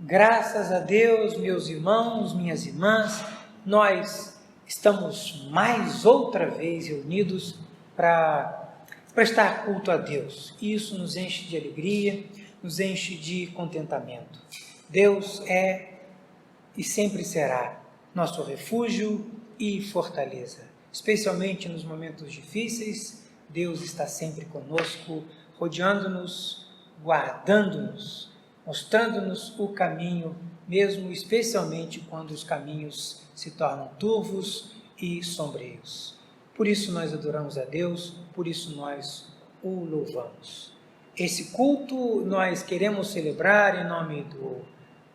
Graças a Deus, meus irmãos, minhas irmãs, nós estamos mais outra vez reunidos para prestar culto a Deus. Isso nos enche de alegria, nos enche de contentamento. Deus é e sempre será nosso refúgio e fortaleza. Especialmente nos momentos difíceis, Deus está sempre conosco, rodeando-nos, guardando-nos, mostrando-nos o caminho, mesmo especialmente quando os caminhos se tornam turvos e sombrios. Por isso nós adoramos a Deus, por isso nós o louvamos. Esse culto nós queremos celebrar em nome do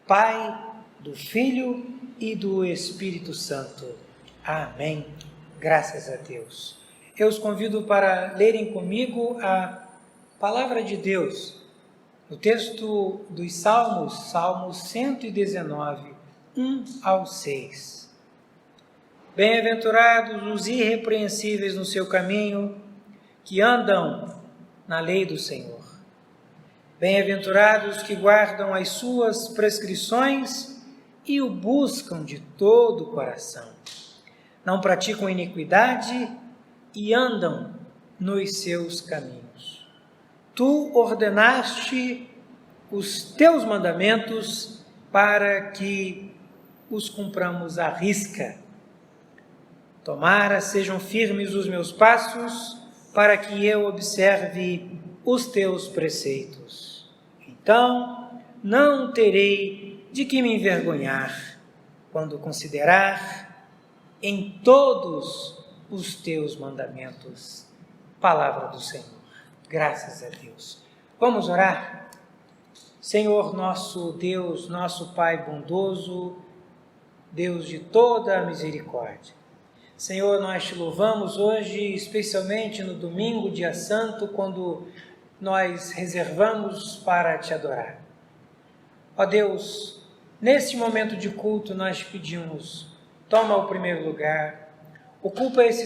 Pai, do Filho e do Espírito Santo. Amém. Graças a Deus. Eu os convido para lerem comigo a Palavra de Deus, no texto dos Salmos, Salmo 119, 1 ao 6. Bem-aventurados os irrepreensíveis no seu caminho, que andam na lei do Senhor. Bem-aventurados que guardam as suas prescrições e o buscam de todo o coração. Não praticam iniquidade e andam nos seus caminhos. Tu ordenaste os teus mandamentos para que os cumpramos à risca. Tomara sejam firmes os meus passos, para que eu observe os teus preceitos. Então, não terei de que me envergonhar, quando considerar em todos os teus mandamentos. Palavra do Senhor. Graças a Deus. Vamos orar? Senhor, nosso Deus, nosso Pai bondoso, Deus de toda a misericórdia. Senhor, nós te louvamos hoje, especialmente no domingo, dia santo, quando nós reservamos para te adorar. Ó Deus, neste momento de culto nós te pedimos, toma o primeiro lugar, ocupa os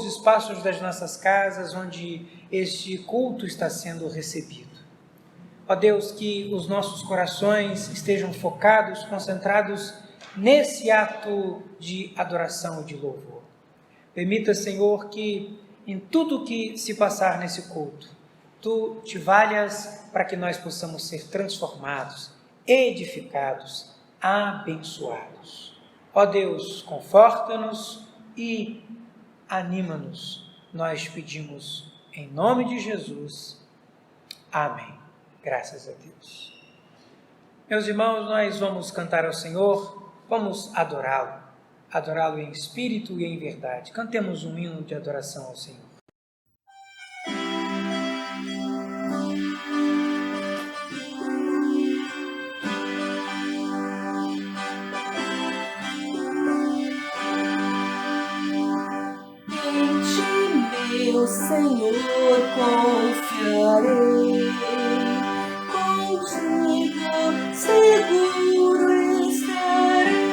espaços das nossas casas onde este culto está sendo recebido. Ó Deus, que os nossos corações estejam focados, concentrados nesse ato de adoração e de louvor. Permita, Senhor, que em tudo que se passar nesse culto, Tu te valhas para que nós possamos ser transformados, edificados, abençoados. Ó Deus, conforta-nos e anima-nos. Nós pedimos em nome de Jesus. Amém. Graças a Deus. Meus irmãos, nós vamos cantar ao Senhor, vamos adorá-lo. Adorá-lo em espírito e em verdade. Cantemos um hino de adoração ao Senhor. Meu Senhor, confiarei, contigo seguro estarei.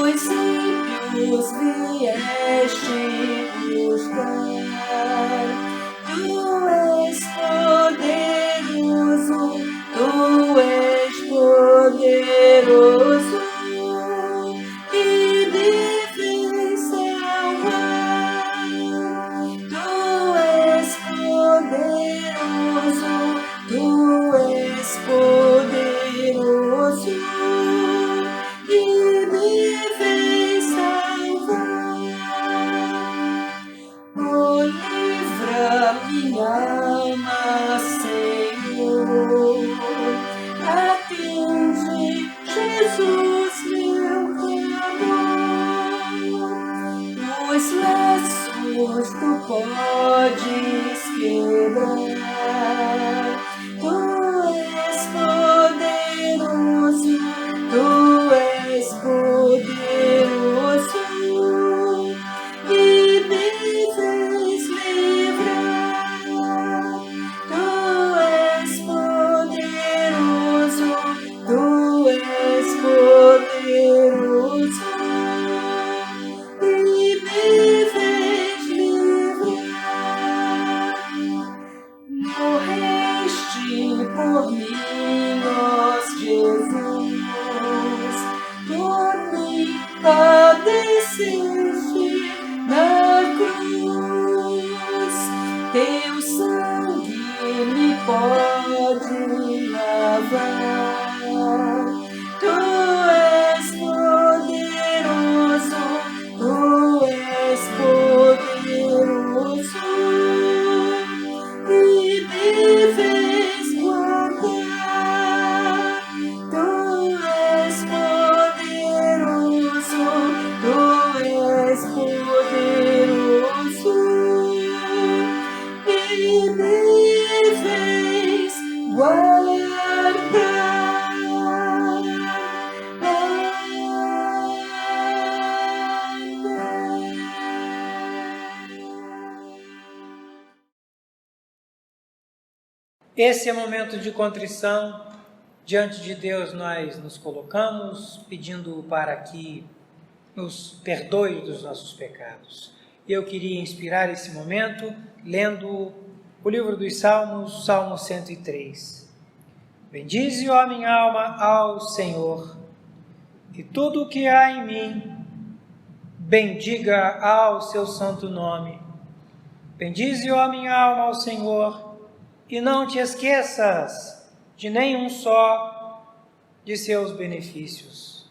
Os ímpios vieste buscar, Tu és poderoso, Tu és poderoso. Tu podes quebrar, Tu és poderoso, Tu és poderoso, e me fez livrar. Tu és poderoso, Tu és poderoso, e me fez livrar. Morreste por mim, Tu és poderoso, tu és poderoso, e me fez guardar. Tu és poderoso, tu és poderoso, e me fez guardar. Esse é o momento de contrição. Diante de Deus nós nos colocamos, pedindo para que nos perdoe dos nossos pecados. Eu queria inspirar esse momento lendo o livro dos Salmos, Salmo 103. Bendize, ó minha alma, ao Senhor, e tudo o que há em mim, bendiga ao seu santo nome. Bendize, ó minha alma, ao Senhor, e não te esqueças de nenhum só de seus benefícios.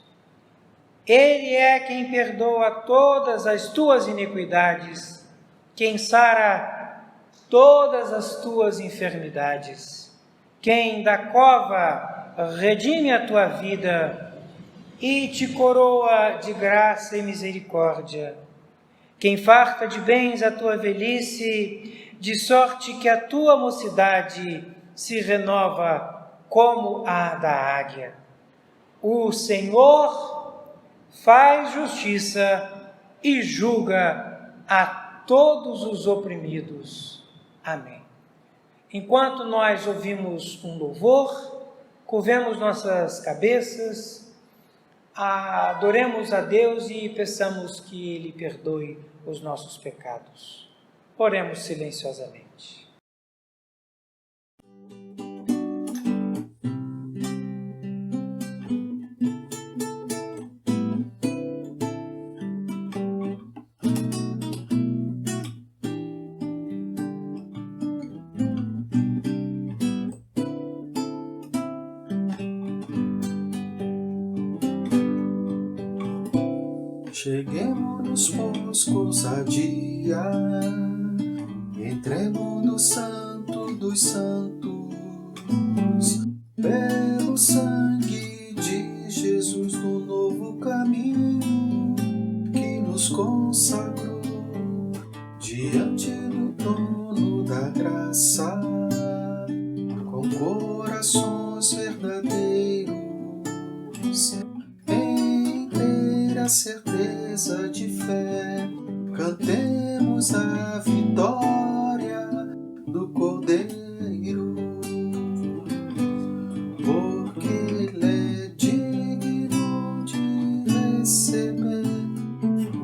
Ele é quem perdoa todas as tuas iniquidades, quem sara todas as tuas enfermidades, quem da cova redime a tua vida e te coroa de graça e misericórdia, quem farta de bens a tua velhice, de sorte que a tua mocidade se renova como a da águia. O Senhor faz justiça e julga a todos os oprimidos. Amém. Enquanto nós ouvimos um louvor, curvemos nossas cabeças, adoremos a Deus e peçamos que Ele perdoe os nossos pecados. Oremos silenciosamente. Cheguemos, pois, com ousadia, entremos no Santo dos Santos, pelo sangue de Jesus, no novo caminho que nos consagrou, diante do trono da graça, com corações verdadeiros, em inteira certeza de fé, cantemos a vitória do Cordeiro, porque Ele é digno de receber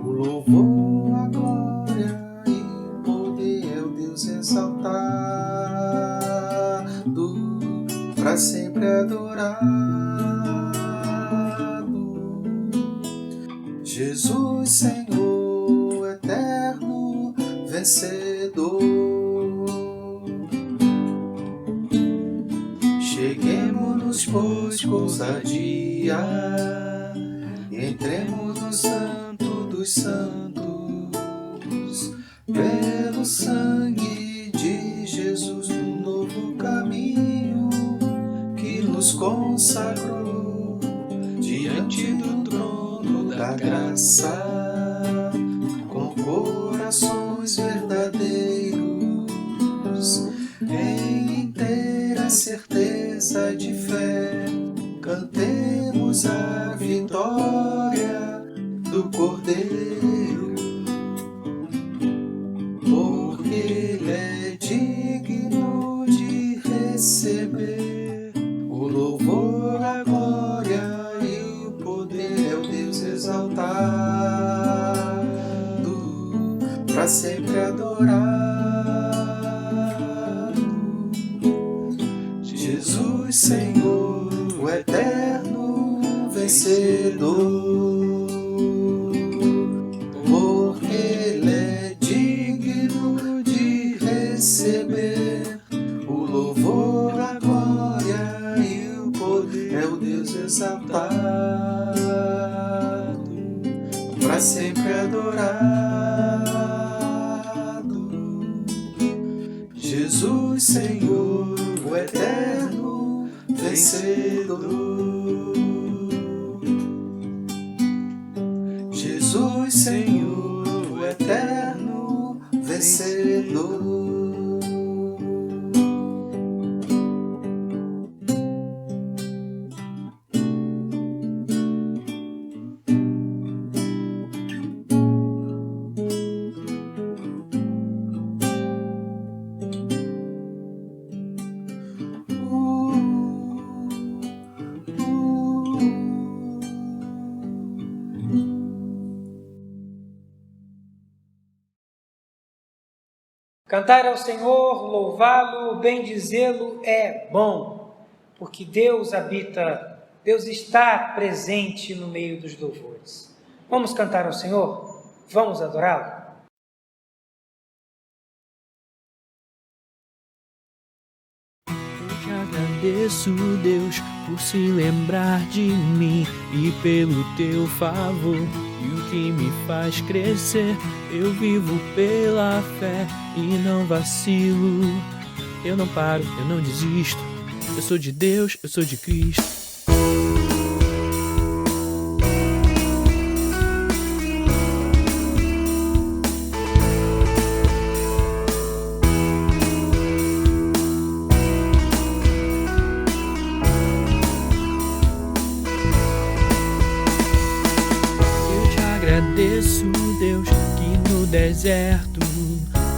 o louvor, a glória e o poder. É o Deus exaltado, para sempre adorado. Jesus, Senhor eterno, vencedor. Cheguemos-nos, pois, com ousadia, entremos no Santo dos Santos, pelo sangue de Jesus, no novo caminho que nos consagrou, diante do trono da graça, com corações verdadeiros, em inteira certeza de fé, cantemos a vitória do Cordeiro, porque Ele é digno de receber o louvor, a glória e o poder. É o Deus exaltado, para sempre adorado. Jesus, Senhor, o eterno vencedor, porque Ele é digno de receber o louvor, a glória e o exaltado, para sempre adorado. Jesus, Senhor, o eterno vencedor. Jesus, Senhor, o eterno vencedor. Cantar ao Senhor, louvá-lo, bendizê-lo é bom, porque Deus está presente no meio dos louvores. Vamos cantar ao Senhor? Vamos adorá-lo? Eu te agradeço, Deus, por se lembrar de mim e pelo teu favor. E o que me faz crescer, eu vivo pela fé e não vacilo. Eu não paro, eu não desisto. Eu sou de Deus, eu sou de Cristo. Agradeço, Deus, que no deserto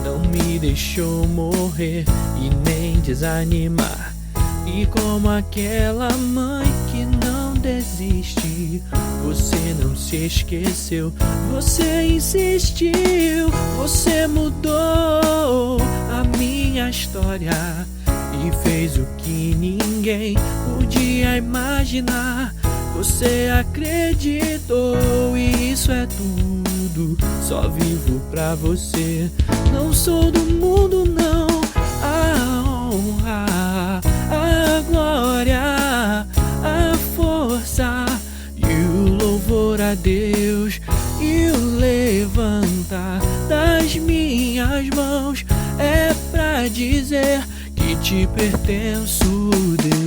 não me deixou morrer e nem desanimar. E como aquela mãe que não desiste, você não se esqueceu, você insistiu, você mudou a minha história e fez o que ninguém podia imaginar. Você acreditou e isso é tudo, só vivo pra você. Não sou do mundo não, a honra, a glória, a força e o louvor a Deus. E o levantar das minhas mãos é pra dizer que te pertenço, Deus.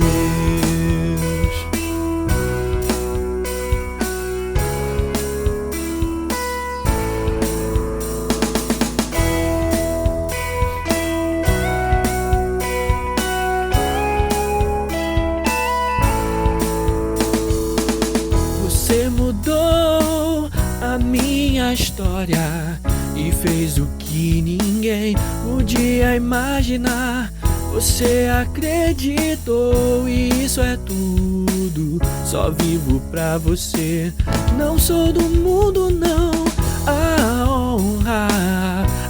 Você mudou a minha história e fez o que ninguém podia imaginar. Você acreditou e isso é tudo, só vivo pra você. Não sou do mundo não, a honra,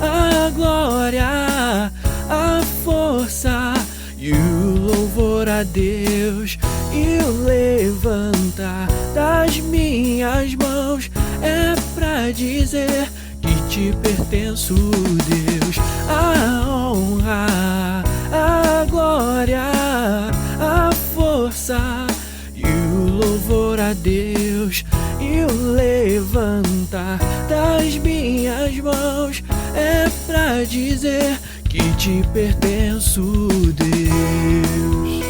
a glória, a força e o louvor a Deus. E o levantar das minhas mãos é pra dizer que te pertenço, Deus. A honra, a glória, a força e o louvor a Deus. E o levantar das minhas mãos é pra dizer que te pertenço, Deus.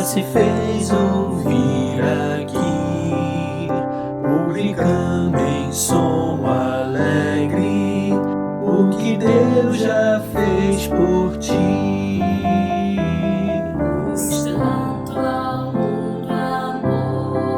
Se fez ouvir aqui, publicando em som alegre o que Deus já fez por ti. Pois tanto ao mundo amou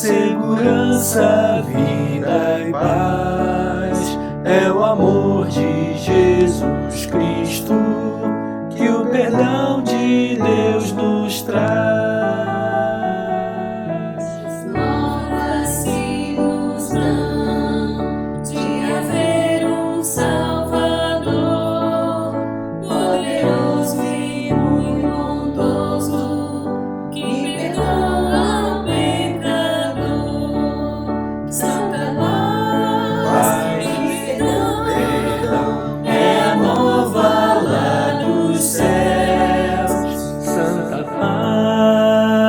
segurança, vida e paz. É o amor de Jesus Cristo que o perdão de Deus nos traz. Novas que nos dão de haver um Salvador, poderoso e muito bondoso, que perdoa o pecador. Santa Paz e perdão é a nova lá dos céus. Santa paz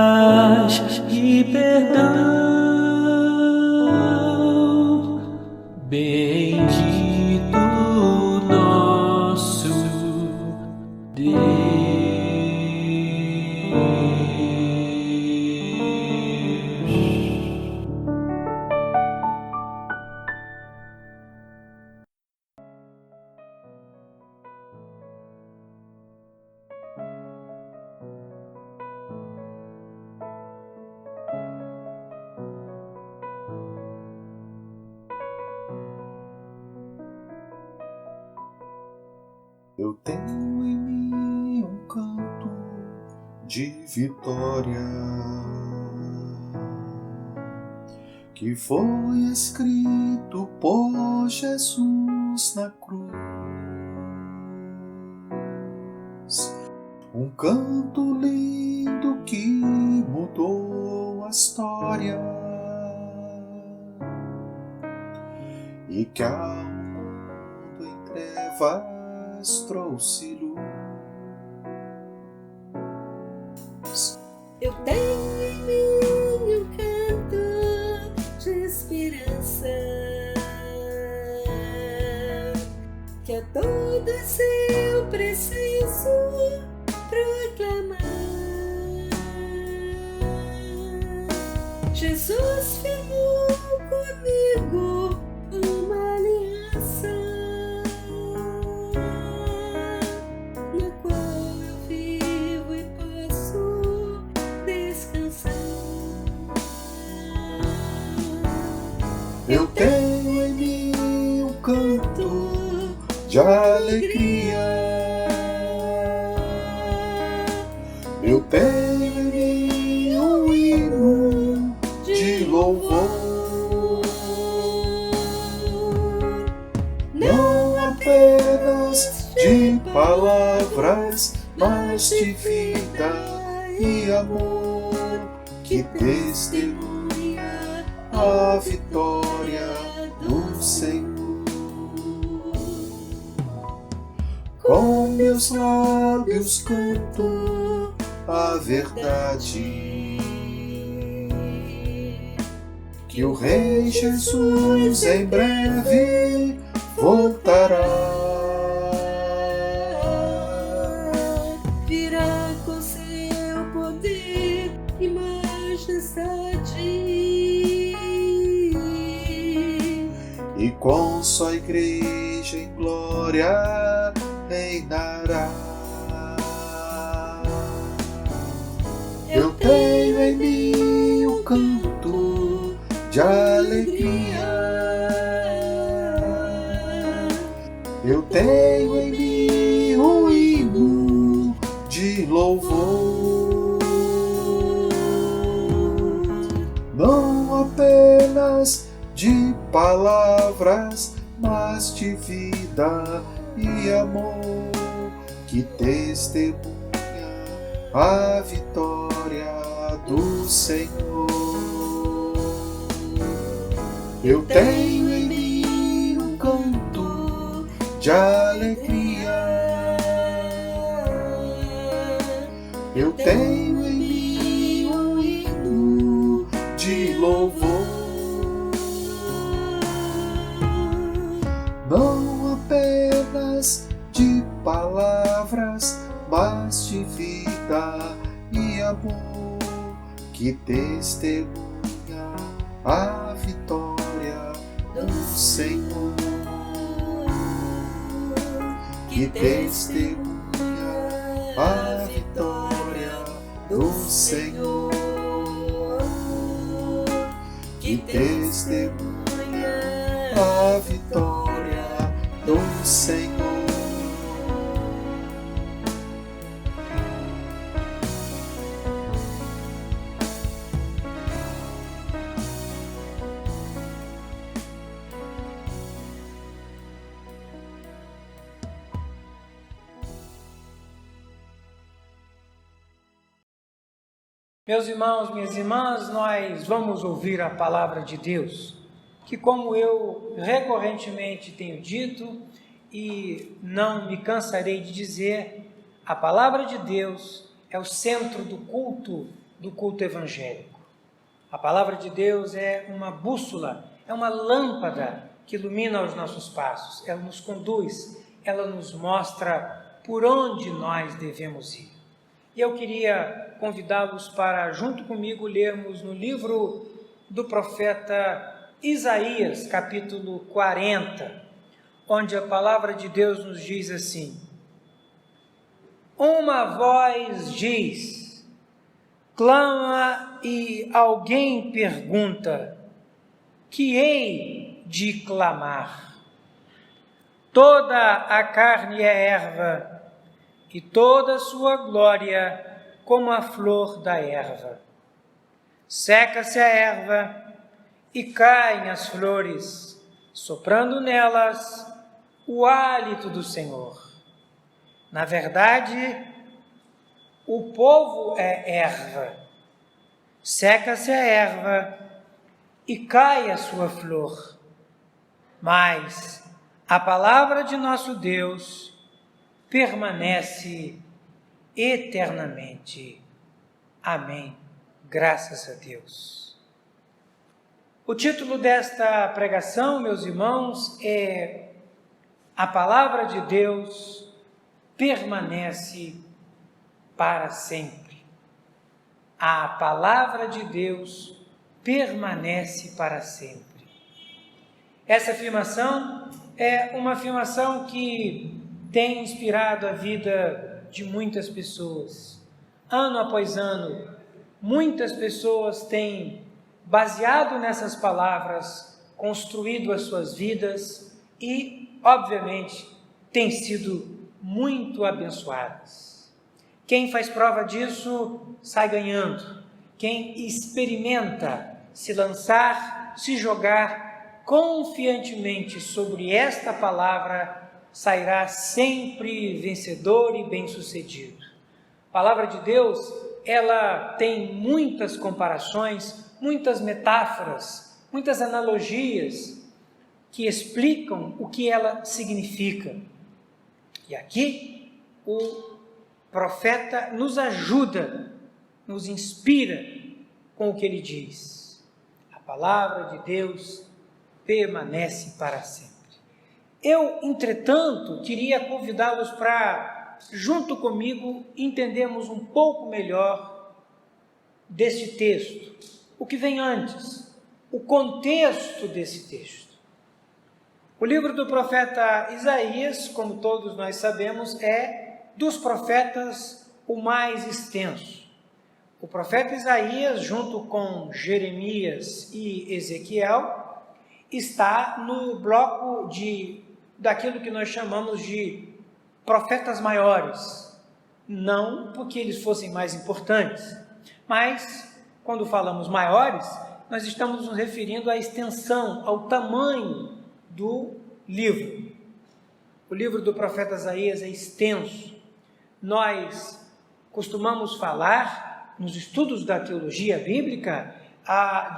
e perdão, bendito nosso Deus. Eu tenho em mim um canto de vitória que foi escrito por Jesus na cruz. Um canto lindo que mudou a história e que ao mundo em trevas trouxe luz. Eu tenho em mim um canto de esperança que a todos eu preciso proclamar. Jesus firmou comigo uma aliança na qual eu vivo e posso descansar. Eu tenho em mim um canto de alegria. Eu tenho em mim um hino de louvor, não apenas de palavras, mas de vida e amor que testemunha a vitória do Senhor. Com meus lábios canto a verdade, que o Rei Jesus em breve voltará. Virá com seu poder e majestade, E com sua igreja em glória reinará. Eu tenho em mim um canto de alegria. Eu tenho em mim um hino de louvor, não apenas de palavras, mas de vida e amor que testemunha a vitória do Senhor. Eu tenho em mim um canto de alegria. Eu tenho em mim um hino de louvor, não apenas de palavras, mas de vida e amor que testemunha a vitória do Senhor, que testemunha a vitória do Senhor. e testemunha a vitória do Senhor. Meus irmãos, minhas irmãs, nós vamos ouvir a palavra de Deus, que, como eu recorrentemente tenho dito e não me cansarei de dizer, a palavra de Deus é o centro do culto evangélico. A palavra de Deus é uma bússola, é uma lâmpada que ilumina os nossos passos, ela nos conduz, ela nos mostra por onde nós devemos ir. E eu queria convidá-los para, junto comigo, lermos no livro do profeta Isaías, capítulo 40, onde a palavra de Deus nos diz assim: uma voz diz, clama e alguém pergunta, que hei de clamar? Toda a carne é erva, e toda a sua glória como a flor da erva. Seca-se a erva e caem as flores, soprando nelas o hálito do Senhor. Na verdade, o povo é erva. Seca-se a erva e cai a sua flor. Mas a palavra de nosso Deus permanece eternamente. Amém. Graças a Deus. O título desta pregação, meus irmãos, é A Palavra de Deus permanece para sempre. A Palavra de Deus permanece para sempre. Essa afirmação é uma afirmação que tem inspirado a vida de muitas pessoas. Ano após ano, muitas pessoas têm, baseado nessas palavras, construído as suas vidas e, obviamente, têm sido muito abençoadas. Quem faz prova disso sai ganhando. Quem experimenta se lançar, se jogar confiantemente sobre esta palavra, sairá sempre vencedor e bem-sucedido. A palavra de Deus, ela tem muitas comparações, muitas metáforas, muitas analogias que explicam o que ela significa. E aqui o profeta nos ajuda, nos inspira com o que ele diz. A palavra de Deus permanece para sempre. Eu, entretanto, queria convidá-los para, junto comigo, entendermos um pouco melhor deste texto, o que vem antes, o contexto desse texto. O livro do profeta Isaías, como todos nós sabemos, é dos profetas o mais extenso. O profeta Isaías, junto com Jeremias e Ezequiel, está no bloco daquilo que nós chamamos de profetas maiores, não porque eles fossem mais importantes, mas quando falamos maiores, nós estamos nos referindo à extensão, ao tamanho do livro. O livro do profeta Isaías é extenso. Nós costumamos falar, nos estudos da teologia bíblica,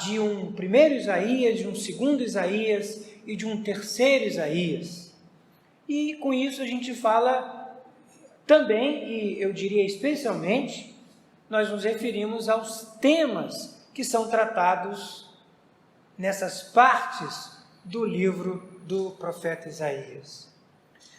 de um primeiro Isaías, de um segundo Isaías e de um terceiro Isaías. E com isso a gente fala também, e eu diria especialmente, nós nos referimos aos temas que são tratados nessas partes do livro do profeta Isaías.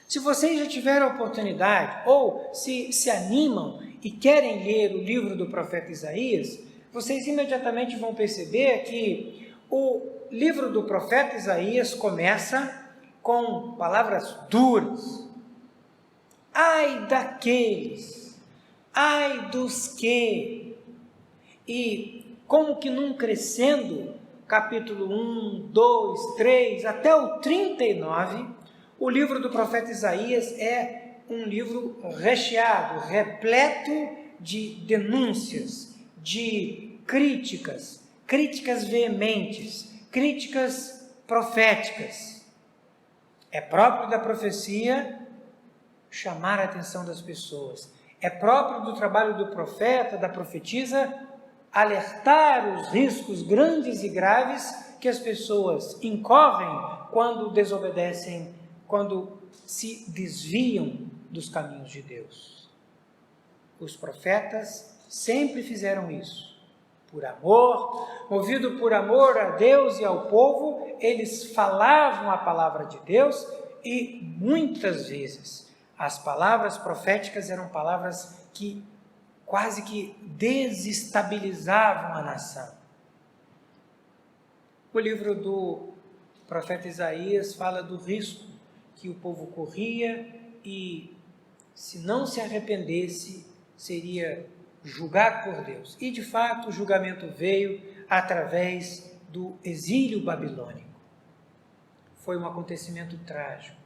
Se vocês já tiveram a oportunidade, ou se animam e querem ler o livro do profeta Isaías, vocês imediatamente vão perceber que o livro do profeta Isaías começa com palavras duras. Ai daqueles, ai dos que, e como que num crescendo, capítulo 1, 2, 3, até o 39, o livro do profeta Isaías é um livro recheado, repleto de denúncias, de críticas veementes, críticas proféticas. É próprio da profecia chamar a atenção das pessoas. É próprio do trabalho do profeta, da profetisa, alertar os riscos grandes e graves que as pessoas incorrem quando desobedecem, quando se desviam dos caminhos de Deus. Os profetas sempre fizeram isso. Por amor, movido por amor a Deus e ao povo, eles falavam a palavra de Deus e muitas vezes as palavras proféticas eram palavras que quase que desestabilizavam a nação. O livro do profeta Isaías fala do risco que o povo corria e, se não se arrependesse, seria julgado por Deus. E, de fato, o julgamento veio através do exílio babilônico. Foi um acontecimento trágico.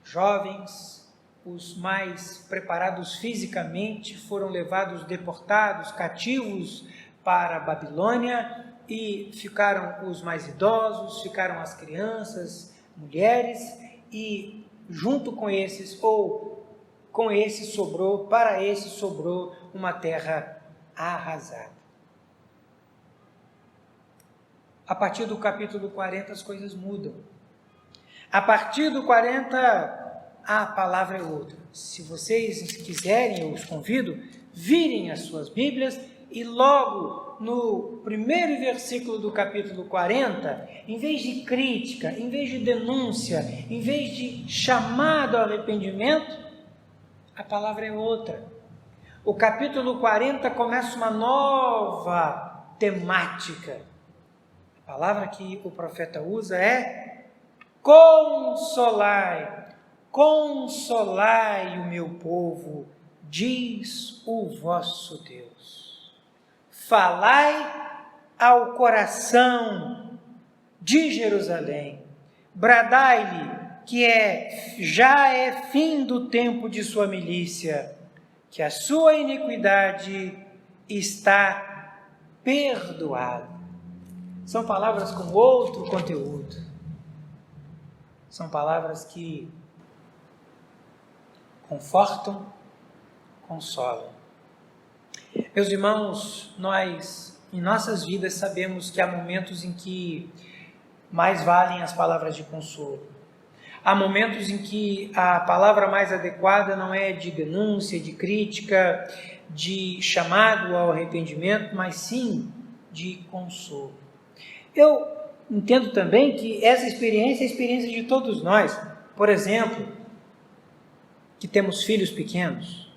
Jovens, os mais preparados fisicamente, foram levados, deportados, cativos para a Babilônia, e ficaram os mais idosos, ficaram as crianças, mulheres, e junto com esses, ou com esses sobrou, para esses sobrou uma terra arrasada. A partir do capítulo 40 as coisas mudam. A partir do 40 a palavra é outra. Se vocês quiserem, eu os convido, virem as suas Bíblias e logo no primeiro versículo do capítulo 40, em vez de crítica, em vez de denúncia, em vez de chamado ao arrependimento, a palavra é outra. O capítulo 40 começa uma nova temática. A palavra que o profeta usa é consolai. Consolai o meu povo, diz o vosso Deus. Falai ao coração de Jerusalém. Bradai-lhe que já é fim do tempo de sua milícia, que a sua iniquidade está perdoada. São palavras com outro conteúdo. São palavras que confortam, consolam. Meus irmãos, nós, em nossas vidas, sabemos que há momentos em que mais valem as palavras de consolo. Há momentos em que a palavra mais adequada não é de denúncia, de crítica, de chamado ao arrependimento, mas sim de consolo. Eu entendo também que essa experiência é a experiência de todos nós. Por exemplo, que temos filhos pequenos.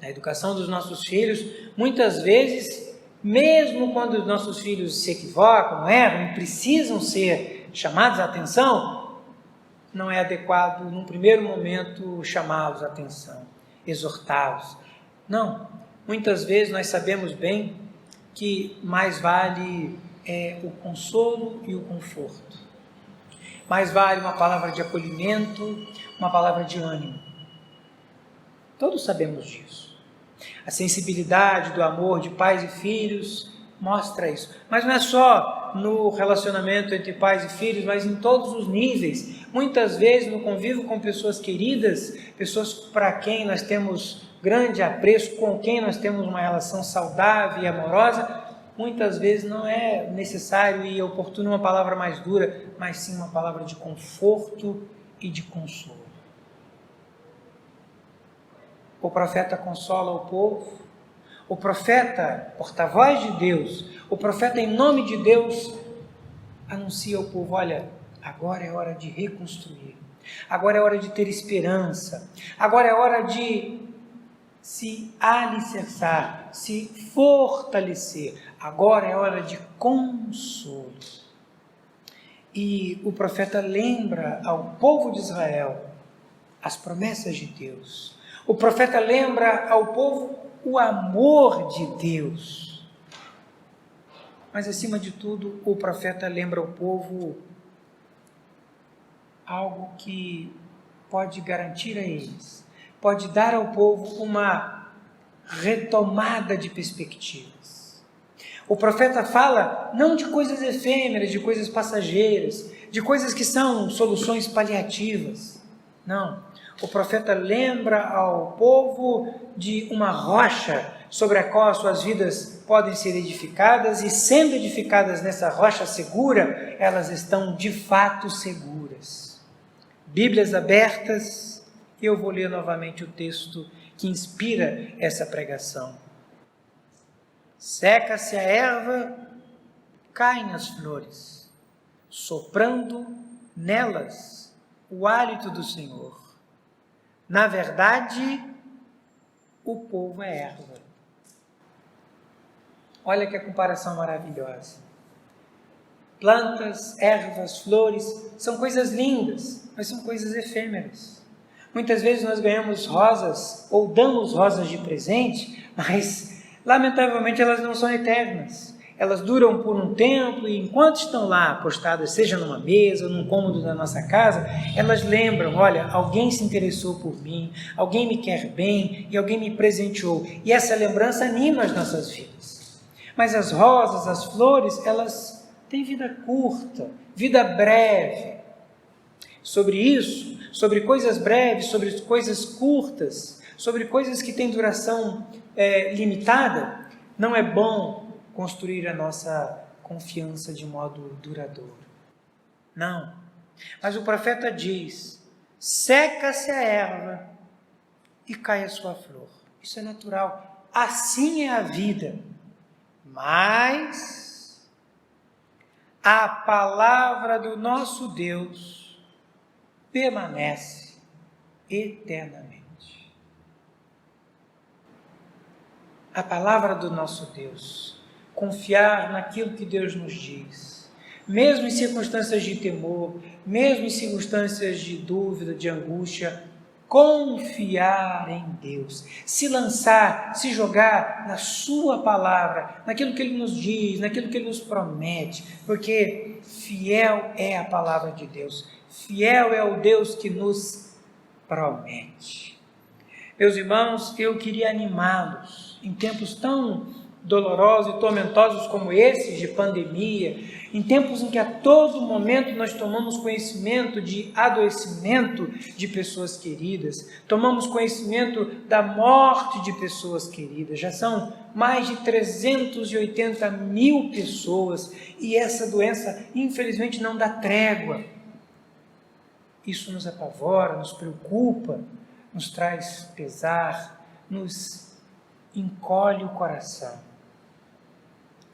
Na educação dos nossos filhos, muitas vezes, mesmo quando os nossos filhos se equivocam, erram e precisam ser chamados a atenção, não é adequado, num primeiro momento, chamá-los a atenção, exortá-los. Não, muitas vezes nós sabemos bem que mais vale o consolo e o conforto. Mais vale uma palavra de acolhimento, uma palavra de ânimo. Todos sabemos disso. A sensibilidade do amor de pais e filhos mostra isso. Mas não é só no relacionamento entre pais e filhos, mas em todos os níveis. Muitas vezes no convívio com pessoas queridas, pessoas para quem nós temos grande apreço, com quem nós temos uma relação saudável e amorosa, muitas vezes não é necessário e oportuno uma palavra mais dura, mas sim uma palavra de conforto e de consolo. O profeta consola o povo, o profeta, porta-voz de Deus, o profeta em nome de Deus, anuncia ao povo, olha, agora é hora de reconstruir, agora é hora de ter esperança, agora é hora de se alicerçar, se fortalecer, agora é hora de consolo. E o profeta lembra ao povo de Israel as promessas de Deus. O profeta lembra ao povo o amor de Deus. Mas, acima de tudo, o profeta lembra ao povo algo que pode garantir a eles, pode dar ao povo uma retomada de perspectivas. O profeta fala não de coisas efêmeras, de coisas passageiras, de coisas que são soluções paliativas. Não. O profeta lembra ao povo de uma rocha sobre a qual as suas vidas podem ser edificadas, e sendo edificadas nessa rocha segura, elas estão de fato seguras. Bíblias abertas, eu vou ler novamente o texto que inspira essa pregação. Seca-se a erva, caem as flores, soprando nelas o hálito do Senhor. Na verdade, o povo é erva. Olha que comparação maravilhosa. Plantas, ervas, flores, são coisas lindas, mas são coisas efêmeras. Muitas vezes nós ganhamos rosas ou damos rosas de presente, mas lamentavelmente elas não são eternas. Elas duram por um tempo e enquanto estão lá postadas, seja numa mesa ou num cômodo da nossa casa, elas lembram, olha, alguém se interessou por mim, alguém me quer bem e alguém me presenteou. E essa lembrança anima as nossas vidas. Mas as rosas, as flores, elas têm vida curta, vida breve. Sobre isso, sobre coisas breves, sobre coisas curtas, sobre coisas que têm duração limitada, não é bom construir a nossa confiança de modo duradouro. Não. Mas o profeta diz, seca-se a erva e cai a sua flor. Isso é natural. Assim é a vida. Mas a palavra do nosso Deus permanece eternamente. A palavra do nosso Deus, confiar naquilo que Deus nos diz, mesmo em circunstâncias de temor, mesmo em circunstâncias de dúvida, de angústia, confiar em Deus, se lançar, se jogar na sua palavra, naquilo que Ele nos diz, naquilo que Ele nos promete, porque fiel é a palavra de Deus, fiel é o Deus que nos promete. Meus irmãos, eu queria animá-los em tempos tão dolorosos e tormentosos como esses de pandemia, em tempos em que a todo momento nós tomamos conhecimento de adoecimento de pessoas queridas, tomamos conhecimento da morte de pessoas queridas, já são mais de 380 mil pessoas e essa doença infelizmente não dá trégua. Isso nos apavora, nos preocupa, nos traz pesar, nos encolhe o coração.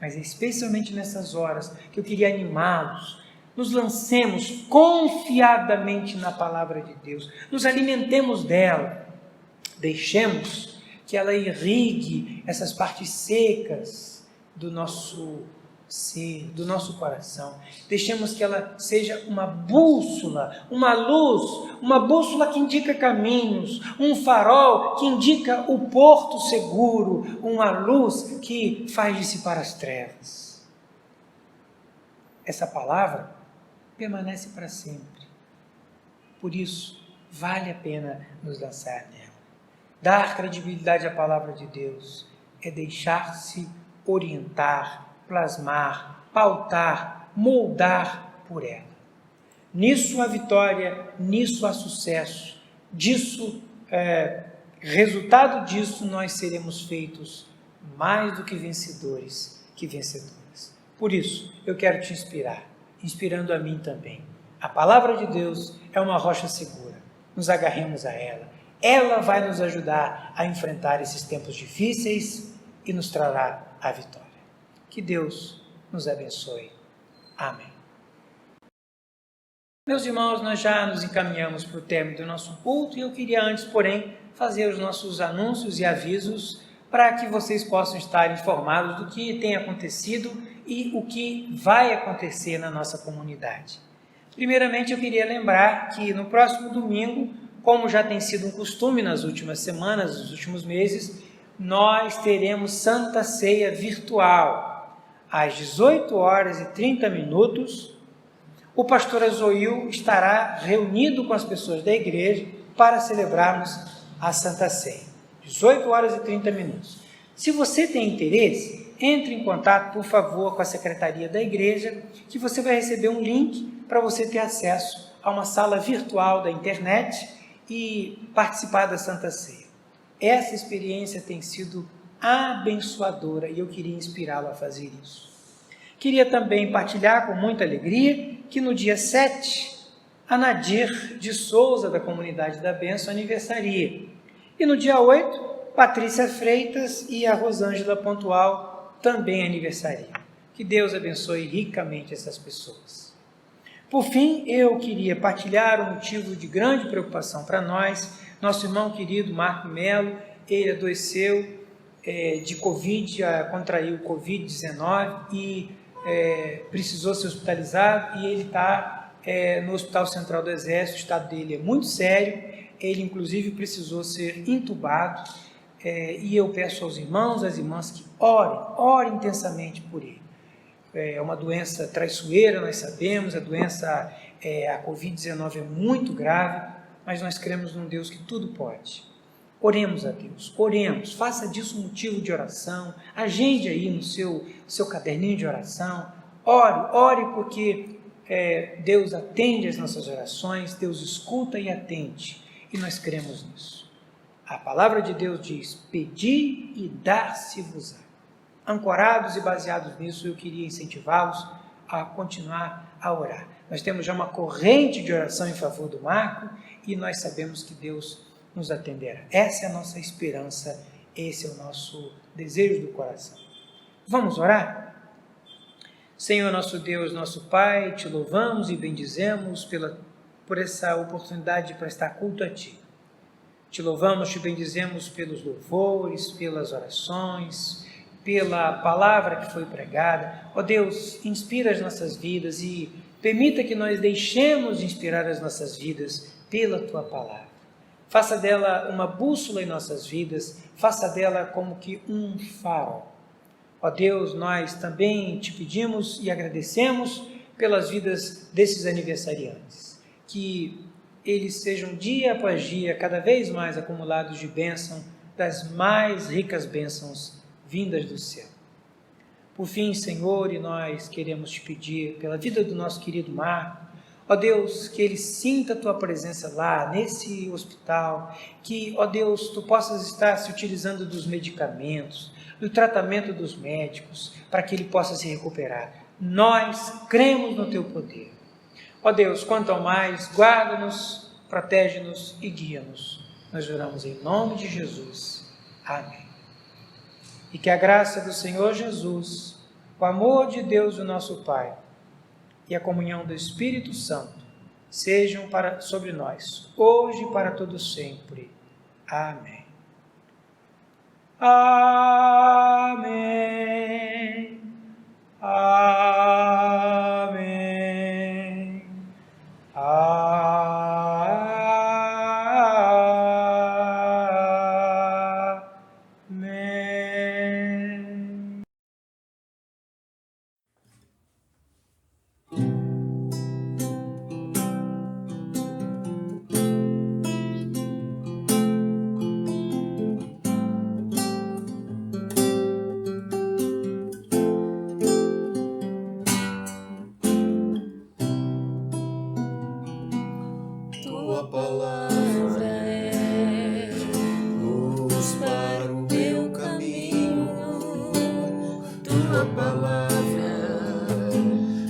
Mas é especialmente nessas horas que eu queria animá-los. Nos lancemos confiadamente na palavra de Deus. Nos alimentemos dela. Deixemos que ela irrigue essas partes secas do nosso ser, do nosso coração. Deixemos que ela seja uma bússola, uma luz, uma bússola que indica caminhos, um farol que indica o porto seguro, uma luz que faz dissipar as trevas. Essa palavra permanece para sempre. Por isso, vale a pena nos lançar nela. Dar credibilidade à palavra de Deus é deixar-se orientar, plasmar, pautar, moldar por ela. Nisso há vitória, nisso há sucesso, resultado disso nós seremos feitos mais do que vencedores que vencedoras. Por isso, eu quero te inspirar, inspirando a mim também. A palavra de Deus é uma rocha segura, nos agarremos a ela. Ela vai nos ajudar a enfrentar esses tempos difíceis e nos trará a vitória. Que Deus nos abençoe. Amém. Meus irmãos, nós já nos encaminhamos para o término do nosso culto e eu queria antes, porém, fazer os nossos anúncios e avisos para que vocês possam estar informados do que tem acontecido e o que vai acontecer na nossa comunidade. Primeiramente, eu queria lembrar que no próximo domingo, como já tem sido um costume nas últimas semanas, nos últimos meses, nós teremos Santa Ceia virtual. às 18h30, o pastor Azoil estará reunido com as pessoas da igreja para celebrarmos a Santa Ceia. 18h30. Se você tem interesse, entre em contato, por favor, com a secretaria da igreja, que você vai receber um link para você ter acesso a uma sala virtual da internet e participar da Santa Ceia. Essa experiência tem sido abençoadora e eu queria inspirá-lo a fazer isso. Queria também partilhar com muita alegria que no dia 7, a Nadir de Souza, da Comunidade da Bênção, aniversaria. E no dia 8, Patrícia Freitas e a Rosângela Pontual também aniversariam. Que Deus abençoe ricamente essas pessoas. Por fim, eu queria partilhar um motivo de grande preocupação para nós. Nosso irmão querido Marco Melo, ele adoeceu de Covid, contraiu Covid-19 e precisou ser hospitalizado, e ele está no Hospital Central do Exército. O estado dele é muito sério, ele inclusive precisou ser entubado, e eu peço aos irmãos, às irmãs que orem intensamente por ele. É uma doença traiçoeira, nós sabemos, a Covid-19 é muito grave, mas nós cremos num Deus que tudo pode. Oremos a Deus, oremos, faça disso um motivo de oração, agende aí no seu caderninho de oração, ore porque Deus atende as nossas orações, Deus escuta e atende, e nós cremos nisso. A palavra de Deus diz: pedi e dar-se-vos-á. Ancorados e baseados nisso, eu queria incentivá-los a continuar a orar. Nós temos já uma corrente de oração em favor do Marco, e nós sabemos que Deus nos atenderá. Essa é a nossa esperança, esse é o nosso desejo do coração. Vamos orar? Senhor, nosso Deus, nosso Pai, te louvamos e bendizemos por essa oportunidade de prestar culto a Ti. Te louvamos, te bendizemos pelos louvores, pelas orações, pela palavra que foi pregada. Ó Deus, inspira as nossas vidas e permita que nós deixemos inspirar as nossas vidas pela Tua palavra. Faça dela uma bússola em nossas vidas, faça dela como que um farol. Ó Deus, nós também te pedimos e agradecemos pelas vidas desses aniversariantes, que eles sejam dia após dia cada vez mais acumulados de bênção, das mais ricas bênçãos vindas do céu. Por fim, Senhor, e nós queremos te pedir pela vida do nosso querido Marco, ó Deus, que ele sinta a Tua presença lá, nesse hospital, que, ó Deus, Tu possas estar se utilizando dos medicamentos, do tratamento dos médicos, para que ele possa se recuperar. Nós cremos no Teu poder. Ó Deus, quanto ao mais, guarda-nos, protege-nos e guia-nos. Nós oramos em nome de Jesus. Amém. E que a graça do Senhor Jesus, o amor de Deus, o nosso Pai, e a comunhão do Espírito Santo sejam sobre nós, hoje e para todo sempre. Amém. Amém. Amém. Amém. Tua palavra é luz para o meu caminho. Tua palavra,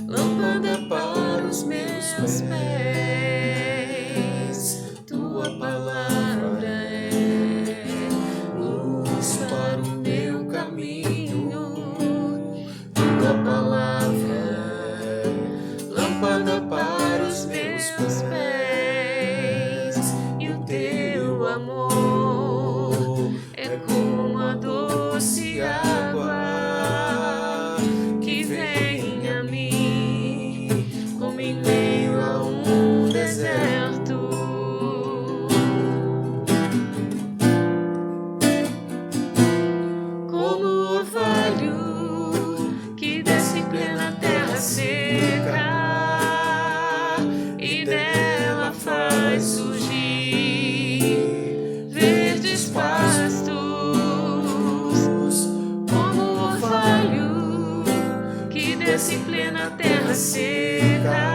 lâmpada para os meus pés. Tua palavra é luz para o meu caminho. Tua palavra, lâmpada para os meus pés. E o Teu amor é como a doce água que vem a mim, como em meio a um deserto. Como o orvalho que desce nascerá.